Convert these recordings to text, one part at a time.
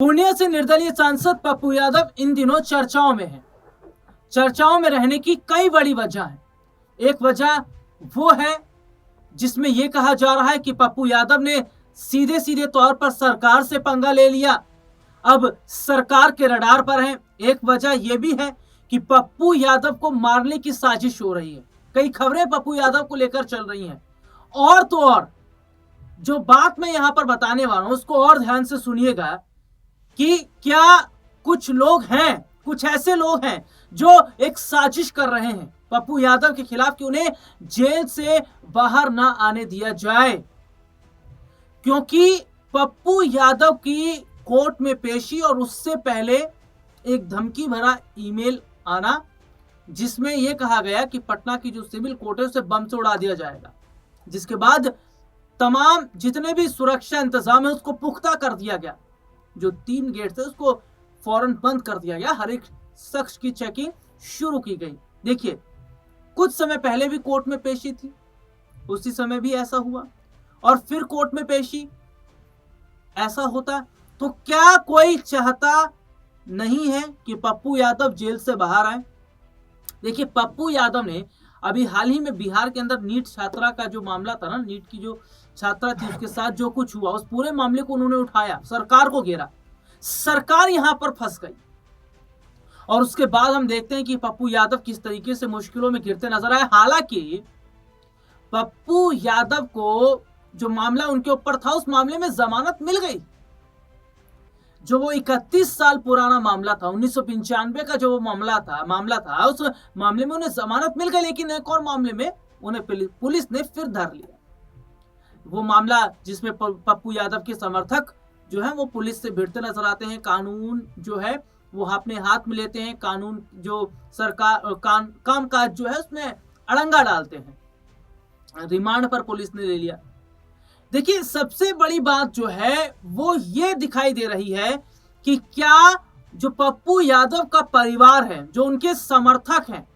पूर्णिया से निर्दलीय सांसद पप्पू यादव इन दिनों चर्चाओं में है। चर्चाओं में रहने की कई बड़ी वजह है। एक वजह वो है जिसमें यह कहा जा रहा है कि पप्पू यादव ने सीधे सीधे तौर पर सरकार से पंगा ले लिया, अब सरकार के रडार पर है। एक वजह यह भी है कि पप्पू यादव को मारने की साजिश हो रही है। कई खबरें पप्पू यादव को लेकर चल रही हैं। और तो और जो बात मैं यहां पर बताने वाला हूं उसको और ध्यान से सुनिएगा कि क्या कुछ लोग हैं, कुछ ऐसे लोग हैं जो एक साजिश कर रहे हैं पप्पू यादव के खिलाफ कि उन्हें जेल से बाहर ना आने दिया जाए, क्योंकि पप्पू यादव की कोर्ट में पेशी और उससे पहले एक धमकी भरा ईमेल आना जिसमें यह कहा गया कि पटना की जो सिविल कोर्ट है उसे बम से उड़ा दिया जाएगा, जिसके बाद तमाम जितने भी सुरक्षा इंतजाम है उसको पुख्ता कर दिया गया। जो 3 गेट थे उसको फौरन बंद कर दिया गया, हर एक शख्स की चेकिंग शुरू की गई। देखिए, कुछ समय पहले भी कोर्ट में पेशी थी, उसी समय भी ऐसा हुआ और फिर कोर्ट में पेशी ऐसा होता। तो क्या कोई चाहता नहीं है कि पप्पू यादव जेल से बाहर आए? देखिए, पप्पू यादव ने अभी हाल ही में बिहार के अंदर नीट छात्रा का जो मामला था ना, नीट की जो छात्रा थी उसके साथ जो कुछ हुआ, उस पूरे मामले को उन्होंने उठाया, सरकार को घेरा, सरकार यहां पर फंस गई। और उसके बाद हम देखते हैं कि पप्पू यादव किस तरीके से मुश्किलों में गिरते नजर आए। हालांकि पप्पू यादव को जो मामला उनके ऊपर था उस मामले में जमानत मिल गई। जो वो 31 साल पुराना मामला था, 1995 का जो वो मामला था, उस मामले में उन्हें जमानत मिल गई, लेकिन एक और मामले में उन्हें पुलिस ने फिर धर लिया। वो मामला जिसमें पप्पू यादव के समर्थक जो है वो पुलिस से भिड़ते नजर आते हैं, कानून जो है वो अपने हाथ में लेते हैं, कानून जो सरकार कामकाज जो है उसमें अड़ंगा डालते हैं। रिमांड पर पुलिस ने ले लिया। देखिए, सबसे बड़ी बात जो है वो ये दिखाई दे रही है कि क्या जो पप्पू यादव का परिवार है, जो उनके समर्थक हैं,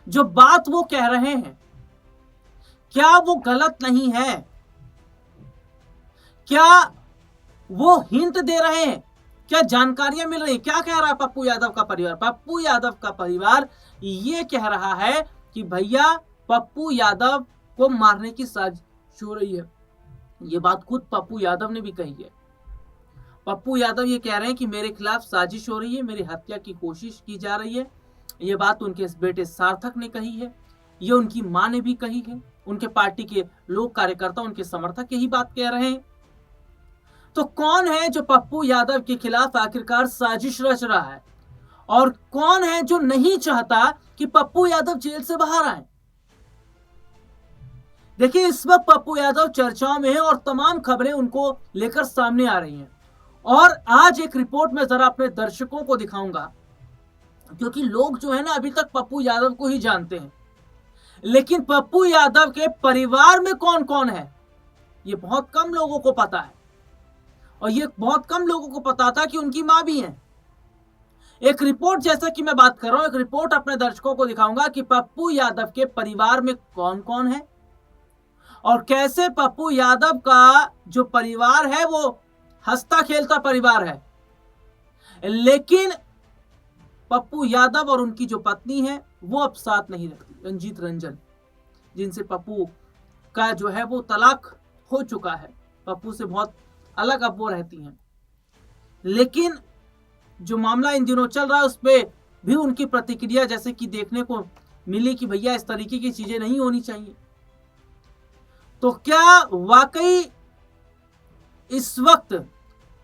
जो बात वो कह रहे हैं, क्या वो गलत नहीं है? क्या वो हिंट दे रहे हैं? क्या जानकारियां मिल रही हैं? क्या कह रहा है पप्पू यादव का परिवार? पप्पू यादव का परिवार ये कह रहा है कि भैया पप्पू यादव को मारने की साजिश हो रही है। ये बात खुद पप्पू यादव ने भी कही है। पप्पू यादव ये कह रहे हैं कि मेरे खिलाफ साजिश हो रही है, मेरी हत्या की कोशिश की जा रही है। ये बात उनके बेटे सार्थक ने कही है, ये उनकी मां ने भी कही है, उनके पार्टी के लोग, कार्यकर्ता, उनके समर्थक यही बात कह रहे हैं। तो कौन है जो पप्पू यादव के खिलाफ आखिरकार साजिश रच रहा है और कौन है जो नहीं चाहता कि पप्पू यादव जेल से बाहर आए? देखिए, इस वक्त पप्पू यादव चर्चाओं में है और तमाम खबरें उनको लेकर सामने आ रही हैं। और आज एक रिपोर्ट में जरा अपने दर्शकों को दिखाऊंगा, क्योंकि लोग जो है ना अभी तक पप्पू यादव को ही जानते हैं, लेकिन पप्पू यादव के परिवार में कौन कौन है ये बहुत कम लोगों को पता है। और ये बहुत कम लोगों को पता था कि उनकी मां भी है। एक रिपोर्ट, जैसा कि मैं बात कर रहा हूं, एक रिपोर्ट अपने दर्शकों को दिखाऊंगा कि पप्पू यादव के परिवार में कौन कौन है और कैसे पप्पू यादव का जो परिवार है वो हंसता खेलता परिवार है, लेकिन पप्पू यादव और उनकी जो पत्नी है वो अब साथ नहीं रखती, रंजीत रंजन, जिनसे पप्पू का जो है वो तलाक हो चुका है। पप्पू से बहुत अलग अब वो रहती हैं। लेकिन जो मामला इन दिनों चल रहा है उस पर भी उनकी प्रतिक्रिया जैसे कि देखने को मिली कि भैया इस तरीके की चीजें नहीं होनी चाहिए। तो क्या वाकई इस वक्त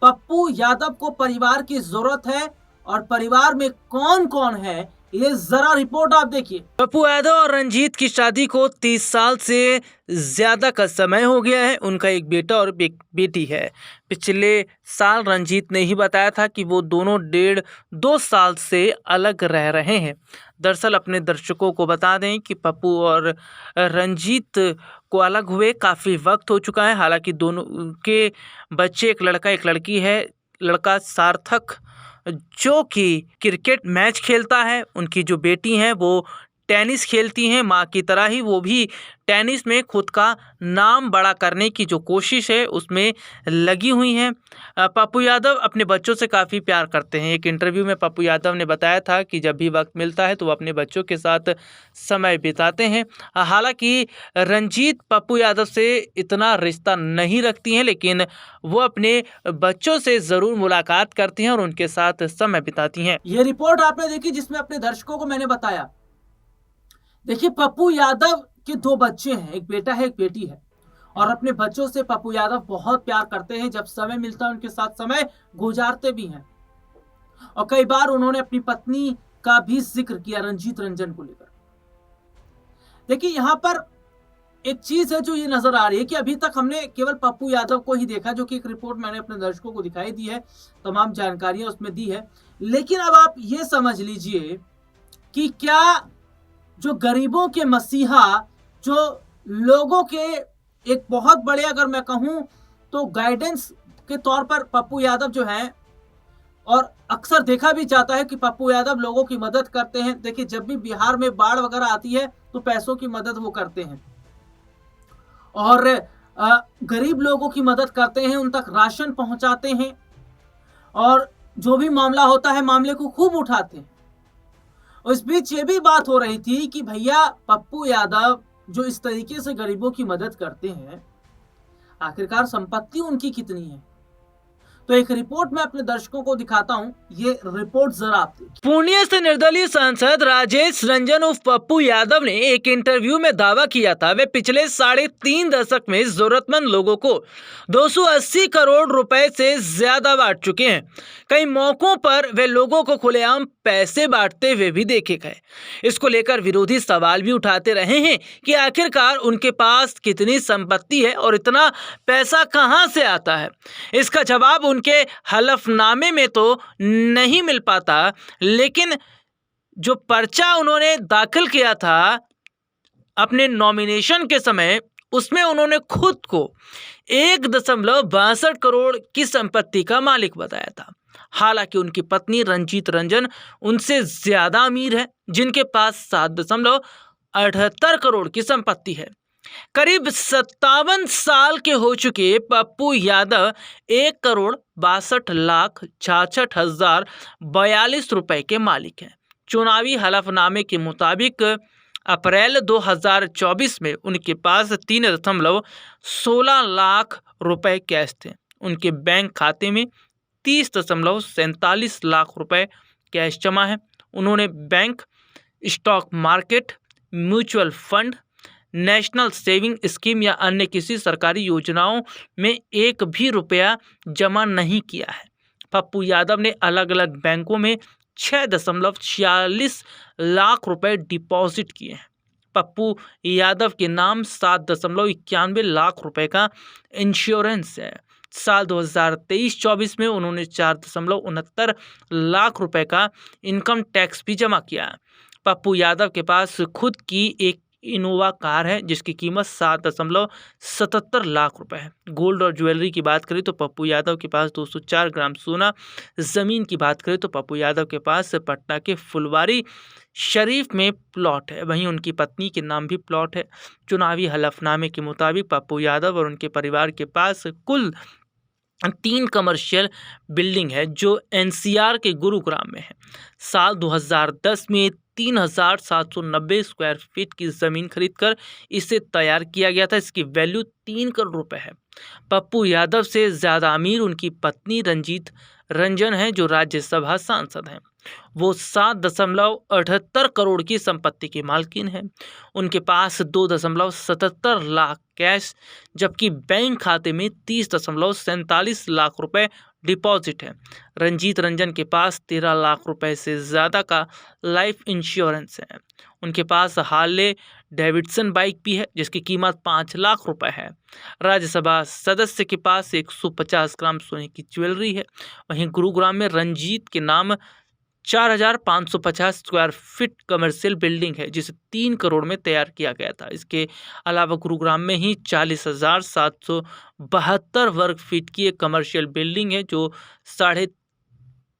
पप्पू यादव को परिवार की जरूरत है और परिवार में कौन कौन है, ये जरा रिपोर्ट आप देखिए। पप्पू यादव और रंजीत की शादी को 30 साल से ज्यादा का समय हो गया है। उनका एक बेटा और एक बेटी है। पिछले साल रंजीत ने ही बताया था कि वो दोनों 1.5-2 साल से अलग रह रहे हैं। दरअसल अपने दर्शकों को बता दें कि पप्पू और रंजीत को अलग हुए काफ़ी वक्त हो चुका है। हालांकि दोनों के बच्चे, एक लड़का एक लड़की है। लड़का सार्थक जो कि क्रिकेट मैच खेलता है, उनकी जो बेटी हैं वो टेनिस खेलती हैं, माँ की तरह ही वो भी टेनिस में खुद का नाम बड़ा करने की जो कोशिश है उसमें लगी हुई हैं। पप्पू यादव अपने बच्चों से काफ़ी प्यार करते हैं। एक इंटरव्यू में पप्पू यादव ने बताया था कि जब भी वक्त मिलता है तो वो अपने बच्चों के साथ समय बिताते हैं। हालांकि रंजीत पप्पू यादव से इतना रिश्ता नहीं रखती हैं, लेकिन वो अपने बच्चों से ज़रूर मुलाकात करती हैं और उनके साथ समय बिताती हैं। ये रिपोर्ट आपने देखी जिसमें अपने दर्शकों को मैंने बताया। देखिए, पप्पू यादव के 2 बच्चे हैं, एक बेटा है एक बेटी है, और अपने बच्चों से पप्पू यादव बहुत प्यार करते हैं। जब समय मिलता है उनके साथ समय गुजारते भी हैं, और कई बार उन्होंने अपनी पत्नी का भी जिक्र किया रंजीत रंजन को लेकर। देखिए, यहां पर एक चीज है जो ये नजर आ रही है कि अभी तक हमने केवल पप्पू यादव को ही देखा, जो कि एक रिपोर्ट मैंने अपने दर्शकों को दिखाई दी है, तमाम जानकारियां उसमें दी है। लेकिन अब आप ये समझ लीजिए कि क्या जो गरीबों के मसीहा, जो लोगों के एक बहुत बड़े, अगर मैं कहूं तो गाइडेंस के तौर पर पप्पू यादव जो हैं, और अक्सर देखा भी जाता है कि पप्पू यादव लोगों की मदद करते हैं। देखिए, जब भी बिहार में बाढ़ वगैरह आती है तो पैसों की मदद वो करते हैं, और गरीब लोगों की मदद करते हैं, उन तक राशन पहुंचाते हैं, और जो भी मामला होता है मामले को खूब उठाते हैं। उस बीच ये भी बात हो रही थी कि भैया पप्पू यादव जो इस तरीके से गरीबों की मदद करते हैं, आखिरकार संपत्ति उनकी कितनी है? तो एक रिपोर्ट मैं अपने दर्शकों को दिखाता हूं, ये रिपोर्ट जरा आप देखिए। पूर्णिया से निर्दलीय सांसद राजेश रंजन उर्फ पप्पू यादव ने एक इंटरव्यू में दावा किया था वे पिछले 3.5 दशक में जरूरतमंद लोगों को 280 करोड़ रुपए से ज्यादा बांट चुके हैं। कई मौकों पर वे लोगों को खुलेआम पैसे बांटते हुए भी देखे गए। इसको लेकर विरोधी सवाल भी उठाते रहे हैं कि आखिरकार उनके पास कितनी संपत्ति है और इतना पैसा कहां से आता है। इसका जवाब उनके हलफनामे में तो नहीं मिल पाता, लेकिन जो पर्चा उन्होंने दाखिल किया था अपने नॉमिनेशन के समय, उसमें उन्होंने खुद को 1.62 करोड़ की संपत्ति का मालिक बताया था। हालांकि उनकी पत्नी रंजीत रंजन उनसे ज्यादा अमीर है, जिनके पास 7.78 करोड़ की संपत्ति है। करीब 57 साल के हो चुके पप्पू यादव 1,62,66,042 रुपए के मालिक हैं। चुनावी हलफनामे के मुताबिक अप्रैल 2024 में उनके पास 3.16 लाख रुपए कैश थे। उनके बैंक खाते में 30.47 लाख रुपए कैश जमा है। उन्होंने bank, stock market, mutual fund, national saving scheme या अन्य किसी सरकारी योजनाओं में एक भी रुपया जमा नहीं किया है। पप्पू यादव ने अलग अलग बैंकों में 6.46 लाख रुपए डिपॉजिट किए हैं। पप्पू यादव के नाम 7.91 लाख रुपए का इंश्योरेंस है। साल 2023-24 में उन्होंने 4.69 लाख रुपए का इनकम टैक्स भी जमा किया है। पप्पू यादव के पास खुद की एक इनोवा कार है जिसकी कीमत 7.77 लाख रुपए है। गोल्ड और ज्वेलरी की बात करें तो पप्पू यादव के पास 204 ग्राम सोना। ज़मीन की बात करें तो पप्पू यादव के पास पटना के फुलवारी शरीफ में प्लॉट है, वहीं उनकी पत्नी के नाम भी प्लॉट है। चुनावी हलफनामे के मुताबिक पप्पू यादव और उनके परिवार के पास कुल 3 कमर्शियल बिल्डिंग है जो एनसीआर के गुरुग्राम में है। साल 2010 में 3,790 स्क्वायर फीट की ज़मीन खरीदकर इसे तैयार किया गया था। इसकी वैल्यू 3 करोड़ रुपए है। पप्पू यादव से ज़्यादा अमीर उनकी पत्नी रंजीत रंजन है जो राज्यसभा सांसद हैं। वो 7.78 करोड़ की संपत्ति की मालकिन है। उनके पास 2.77 लाख कैश जबकि बैंक खाते में 30.47 लाख रुपए डिपॉजिट है। रंजीत रंजन के पास 13 लाख रुपए से ज़्यादा का लाइफ इंश्योरेंस है। उनके पास हार्ले डेविडसन बाइक भी है जिसकी कीमत 5 लाख रुपए है। राज्यसभा सदस्य के पास 150 ग्राम सोने की ज्वेलरी है। वहीं गुरुग्राम में रंजीत के नाम 4,550 स्क्वायर फीट कमर्शियल बिल्डिंग है जिसे 3 करोड़ में तैयार किया गया था। इसके अलावा गुरुग्राम में ही 40,772 वर्ग फीट की एक कमर्शियल बिल्डिंग है जो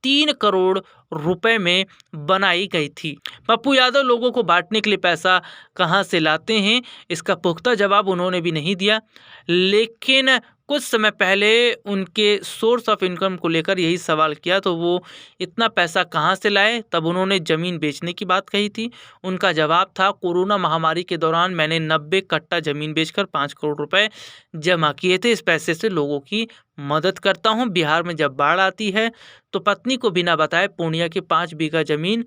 3 करोड़ रुपए में बनाई गई थी। पप्पू यादव लोगों को बांटने के लिए पैसा कहां से लाते हैं, इसका पुख्ता जवाब उन्होंने भी नहीं दिया। लेकिन कुछ समय पहले उनके सोर्स ऑफ इनकम को लेकर यही सवाल किया तो वो इतना पैसा कहां से लाए, तब उन्होंने ज़मीन बेचने की बात कही थी। उनका जवाब था, कोरोना महामारी के दौरान मैंने 90 कट्टा ज़मीन बेचकर 5 करोड़ रुपए जमा किए थे। इस पैसे से लोगों की मदद करता हूं। बिहार में जब बाढ़ आती है तो पत्नी को बिना बताए पूर्णिया की 5 बीघा ज़मीन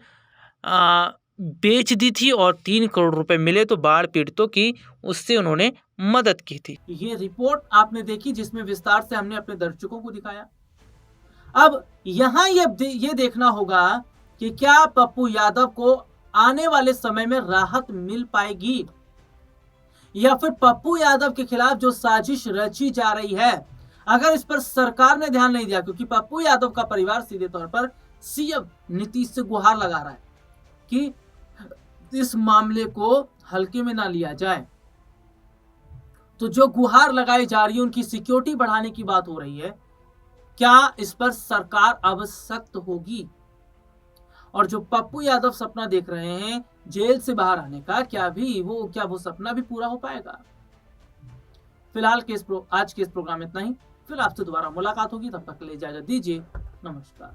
बेच दी थी और 3 करोड़ रुपए मिले तो बाढ़ पीड़ितों की उससे उन्होंने मदद की थी। ये रिपोर्ट आपने देखी जिसमें विस्तार से हमने अपने दर्शकों को दिखाया। अब यहाँ ये देखना होगा कि क्या पप्पू यादव को आने वाले समय में राहत मिल पाएगी या फिर पप्पू यादव के खिलाफ जो साजिश रची जा रही है, अगर इस पर सरकार ने ध्यान नहीं दिया, क्योंकि पप्पू यादव का परिवार सीधे तौर पर सीएम नीतीश से गुहार लगा रहा है कि इस मामले को हल्के में ना लिया जाए। तो जो गुहार लगाई जा रही है, उनकी सिक्योरिटी बढ़ाने की बात हो रही है, क्या इस पर सरकार अब सख्त होगी? और जो पप्पू यादव सपना देख रहे हैं जेल से बाहर आने का, क्या वो सपना भी पूरा हो पाएगा? फिलहाल आज के इस प्रोग्राम में इतना ही। फिर आपसे दोबारा मुलाकात होगी, तब तक के लिए इजाजत दीजिए। नमस्कार।